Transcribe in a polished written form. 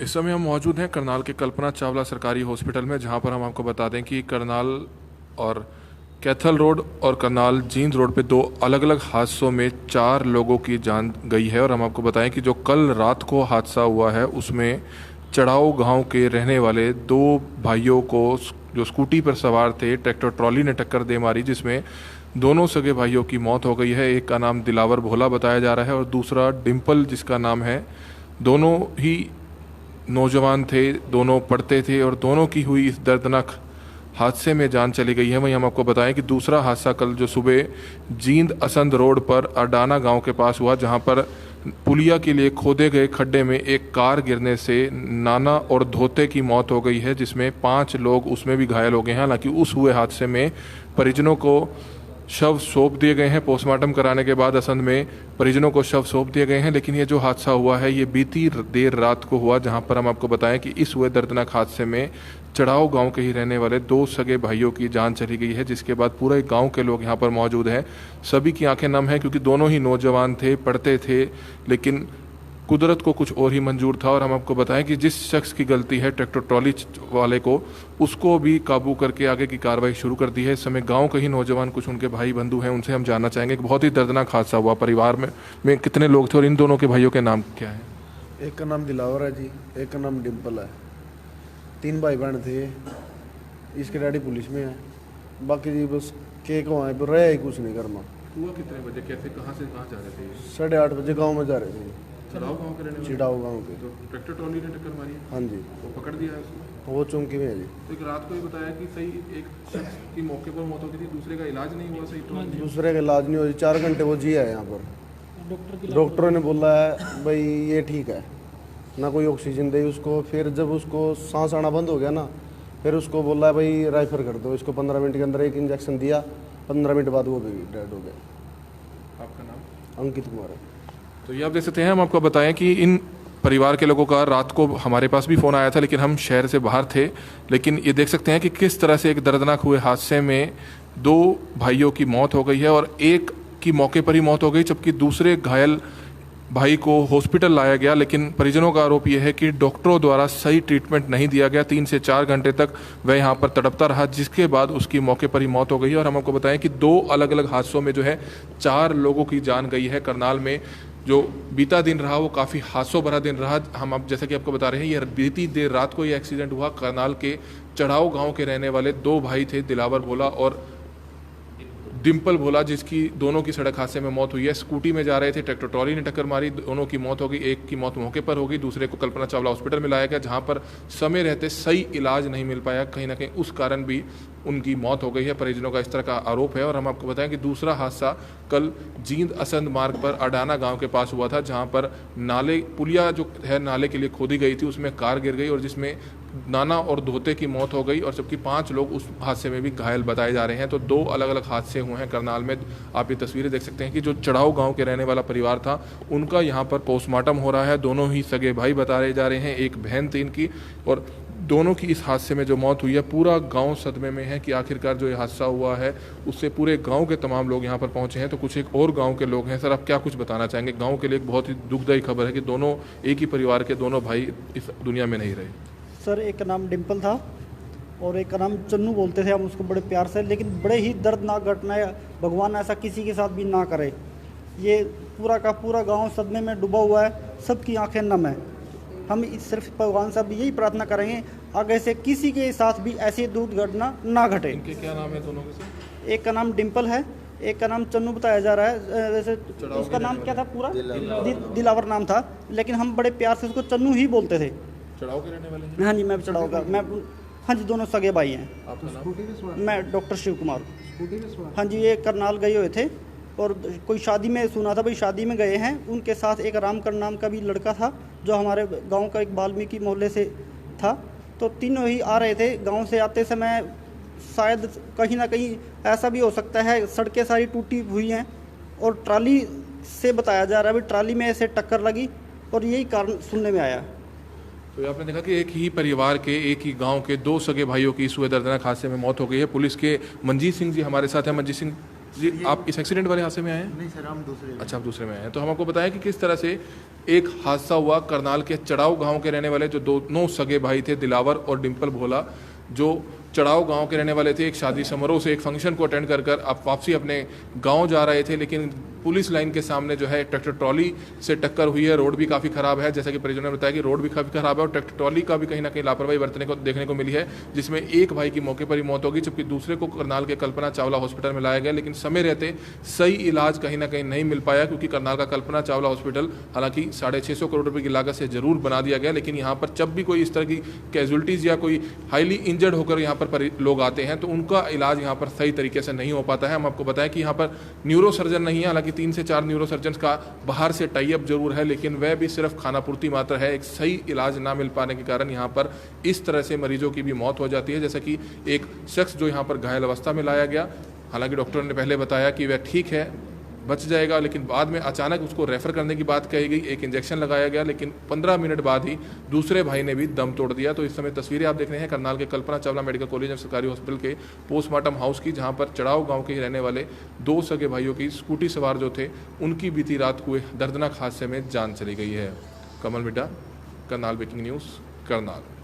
इस समय हम मौजूद हैं करनाल के कल्पना चावला सरकारी हॉस्पिटल में, जहां पर हम आपको बता दें कि करनाल और कैथल रोड और करनाल जींद रोड पे दो अलग अलग हादसों में 4 लोगों की जान गई है। और हम आपको बताएं कि जो कल रात को हादसा हुआ है उसमें चढ़ाऊ गांव के रहने वाले 2 भाइयों को जो स्कूटी पर सवार थे ट्रैक्टर ट्रॉली ने टक्कर दे मारी, जिसमें दोनों सगे भाइयों की मौत हो गई है। एक का नाम दिलावर भोला बताया जा रहा है और दूसरा डिम्पल जिसका नाम है। दोनों ही नौजवान थे, दोनों पढ़ते थे और दोनों की हुई इस दर्दनाक हादसे में जान चली गई है। वहीं हम आपको बताएं कि दूसरा हादसा कल जो सुबह जींद असंद रोड पर अडाना गांव के पास हुआ, जहां पर पुलिया के लिए खोदे गए खड्डे में एक कार गिरने से नाना और धोते की मौत हो गई है, जिसमें 5 लोग उसमें भी घायल हो गए हैं। हालांकि उस हुए हादसे में परिजनों को शव सौंप दिए गए हैं। पोस्टमार्टम कराने के बाद असंध में परिजनों को शव सौंप दिए गए हैं। लेकिन ये जो हादसा हुआ है ये बीती देर रात को हुआ, जहां पर हम आपको बताएं कि इस हुए दर्दनाक हादसे में चढ़ाऊ गांव के ही रहने वाले 2 सगे भाइयों की जान चली गई है, जिसके बाद पूरे गांव के लोग यहां पर मौजूद हैं। सभी की आंखें नम हैं क्योंकि दोनों ही नौजवान थे, पढ़ते थे, लेकिन कुदरत को कुछ और ही मंजूर था। और हम आपको बताएं कि जिस शख्स की गलती है ट्रैक्टर ट्रॉली वाले को, उसको भी काबू करके आगे की कार्रवाई शुरू कर दी है। इस समय गांव के ही नौजवान कुछ उनके भाई बंधु हैं, उनसे हम जानना चाहेंगे कि बहुत ही दर्दनाक हादसा हुआ। परिवार में कितने लोग थे और इन दोनों के भाइयों के नाम क्या है? एक का नाम दिलावर है जी, एक का नाम डिम्पल है। 3 भाई बहन थे। इसके डैडी पुलिस में है। बाकी जी बस केक वहाँ पर रहे ही कुछ नहीं करना। हुआ कितने बजे, कैसे, कहाँ से कहाँ जा रहे थे? 8:30 बजे गाँव में जा रहे थे। चढ़ाऊ गांव के रहने वाले? चिड़ाऊ गाँव के। तो ट्रैक्टर ट्रॉली ने टक्कर मारी है? हाँ जी, वो पकड़ दिया है उसको? वो चौंकी में है जी। तो एक रात को ही बताया कि सही एक शख्स की मौके पर मौत हो गई थी, दूसरे का इलाज नहीं हुआ सही? तो दूसरे का इलाज नहीं हो रही, 4 घंटे वो जी है यहाँ पर। डॉक्टरों ने बोला है भाई ये ठीक है, ना कोई ऑक्सीजन दे उसको। फिर जब उसको सांस आना बंद हो गया ना, फिर उसको बोला है भाई रेफर कर दो इसको। 15 मिनट के अंदर एक इंजेक्शन दिया, 15 मिनट बाद वो भी डेड हो गया। आपका नाम? अंकित कुमार है। तो ये आप देख सकते हैं। हम आपको बताएं कि इन परिवार के लोगों का रात को हमारे पास भी फ़ोन आया था, लेकिन हम शहर से बाहर थे। लेकिन ये देख सकते हैं कि किस तरह से एक दर्दनाक हुए हादसे में 2 भाइयों की मौत हो गई है और एक की मौके पर ही मौत हो गई, जबकि दूसरे घायल भाई को हॉस्पिटल लाया गया। लेकिन परिजनों का आरोप यह है कि डॉक्टरों द्वारा सही ट्रीटमेंट नहीं दिया गया। 3 से 4 घंटे तक वह यहाँ पर तड़पता रहा, जिसके बाद उसकी मौके पर ही मौत हो गई है। और हम आपको बताएं कि 2 अलग अलग हादसों में जो है 4 लोगों की जान गई है। करनाल में जो बीता दिन रहा वो काफ़ी हादसों भरा दिन रहा। हम अब जैसा कि आपको बता रहे हैं, ये बीती देर रात को ये एक्सीडेंट हुआ। करनाल के चढ़ाऊ गांव के रहने वाले 2 भाई थे, दिलावर भोला और डिम्पल भोला, जिसकी दोनों की सड़क हादसे में मौत हुई है। स्कूटी में जा रहे थे, ट्रैक्टर ट्रॉली ने टक्कर मारी, दोनों की मौत हो गई। एक की मौत मौके पर हो गई, दूसरे को कल्पना चावला हॉस्पिटल में लाया गया, जहां पर समय रहते सही इलाज नहीं मिल पाया। कहीं ना कहीं उस कारण भी उनकी मौत हो गई है। परिजनों का इस तरह का आरोप है। और हम आपको बताएं कि दूसरा हादसा कल जींद असंद मार्ग पर अडाना गांव के पास हुआ था, जहां पर नाले पुलिया जो है नाले के लिए खोदी गई थी, उसमें कार गिर गई और जिसमें नाना और धोते की मौत हो गई और जबकि 5 लोग उस हादसे में भी घायल बताए जा रहे हैं। तो 2 अलग अलग हादसे हुए हैं करनाल में। आप ये तस्वीरें देख सकते हैं कि जो चढ़ाऊ गांव के रहने वाला परिवार था, उनका यहाँ पर पोस्टमार्टम हो रहा है। दोनों ही सगे भाई बताए जा रहे हैं, एक बहन थी इनकी, और दोनों की इस हादसे में जो मौत हुई है, पूरा गांव सदमे में है कि आखिरकार जो ये हादसा हुआ है उससे पूरे गांव के तमाम लोग यहाँ पर पहुंचे हैं। तो कुछ एक और गांव के लोग हैं। सर, आप क्या कुछ बताना चाहेंगे? गांव के लिए एक बहुत ही दुखदायी खबर है कि दोनों एक ही परिवार के दोनों भाई इस दुनिया में नहीं रहे। सर, एक का नाम डिम्पल था और एक का नाम चन्नू बोलते थे हम उसको बड़े प्यार से, लेकिन बड़े ही दर्दनाक घटना है। भगवान ऐसा किसी के साथ भी ना करे। ये पूरा का पूरा गांव सदमे में डूबा हुआ है, सबकी आंखें नम है। हम सिर्फ भगवान साहब यही प्रार्थना करेंगे आगे से किसी के साथ भी ऐसी दुर्घटना ना घटे। इनके क्या नाम है दोनों के सर? एक का नाम डिम्पल है, एक का नाम चन्नू बताया जा रहा है। वैसे उसका नाम क्या था पूरा? दिलावर नाम था, लेकिन हम बड़े प्यार से उसको चन्नू ही बोलते थे। चढ़ाऊ के रहने वाले हैं? हाँ जी, मैं चढ़ाऊ का। मैं हाँ जी, दोनों सगे भाई हैं। आपका नाम? मैं डॉक्टर शिव कुमार। हाँ जी, ये करनाल गए हुए थे और कोई शादी में सुना था भाई, शादी में गए हैं। उनके साथ एक रामकर नाम का भी लड़का था जो हमारे गांव का एक वाल्मीकि मोहल्ले से था। तो तीनों ही आ रहे थे। गांव से आते समय शायद कहीं ना कहीं ऐसा भी हो सकता है, सड़कें सारी टूटी हुई हैं और ट्राली से बताया जा रहा है भाई ट्राली में ऐसे टक्कर लगी और यही कारण सुनने में आया। तो आपने देखा कि एक ही परिवार के, एक ही गांव के 2 सगे भाइयों की इस हुए दर्दनाक हादसे में मौत हो गई है। पुलिस के मंजीत सिंह जी हमारे साथ हैं। मंजीत सिंह, जी आप इस एक्सीडेंट वाले हादसे में आए हैं? नहीं सर, हम दूसरे। अच्छा, आप दूसरे में आए हैं। तो हम आपको बताएं कि किस तरह से एक हादसा हुआ करनाल के चढ़ाव गांव के रहने वाले जो दोनों सगे भाई थे, दिलावर और डिम्पल भोला, जो चढ़ाव गांव के रहने वाले थे। एक शादी समारोह से, एक फंक्शन को अटेंड कर आप वापसी अपने गांव जा रहे थे, लेकिन पुलिस लाइन के सामने जो है ट्रैक्टर ट्रॉली से टक्कर हुई है। रोड भी काफ़ी खराब है, जैसा कि परिजनों ने बताया कि रोड भी काफ़ी खराब है और ट्रैक्टर ट्रॉली का भी कहीं ना कहीं लापरवाही बरतने को देखने को मिली है, जिसमें एक भाई की मौके पर ही मौत होगी, जबकि दूसरे को करनाल के कल्पना चावला हॉस्पिटल में लाया गया, लेकिन समय रहते सही इलाज कहीं ना कहीं नहीं मिल पाया, क्योंकि करनाल का कल्पना चावला हॉस्पिटल हालांकि 650 करोड़ रुपए की लागत से जरूर बना दिया गया, लेकिन यहाँ पर जब भी कोई इस तरह की कैजुअलिटीज़ या कोई हाईली इंजर्ड होकर यहाँ पर लोग आते हैं तो उनका इलाज यहाँ पर सही तरीके से नहीं हो पाता है। हम आपको बताएं कि यहाँ पर न्यूरो सर्जन नहीं है, हालांकि 3 से 4 न्यूरो सर्जन का बाहर से टाई अप जरूर है, लेकिन वह भी सिर्फ खानापूर्ति मात्र है। एक सही इलाज ना मिल पाने के कारण यहाँ पर इस तरह से मरीजों की भी मौत हो जाती है। जैसा कि एक शख्स जो यहाँ पर घायल अवस्था में लाया गया, हालांकि डॉक्टर ने पहले बताया कि वह ठीक है, बच जाएगा, लेकिन बाद में अचानक उसको रेफर करने की बात कही गई। एक इंजेक्शन लगाया गया, लेकिन 15 मिनट बाद ही दूसरे भाई ने भी दम तोड़ दिया। तो इस समय तस्वीरें आप देख रहे हैं करनाल के कल्पना चावला मेडिकल कॉलेज एवं सरकारी हॉस्पिटल के पोस्टमार्टम हाउस की, जहां पर चढ़ाव गांव के रहने वाले 2 सगे भाइयों की स्कूटी सवार जो थे उनकी बीती रात हुए दर्दनाक हादसे में जान चली गई है। कमल मिड्डा, करनाल ब्रेकिंग न्यूज़, करनाल।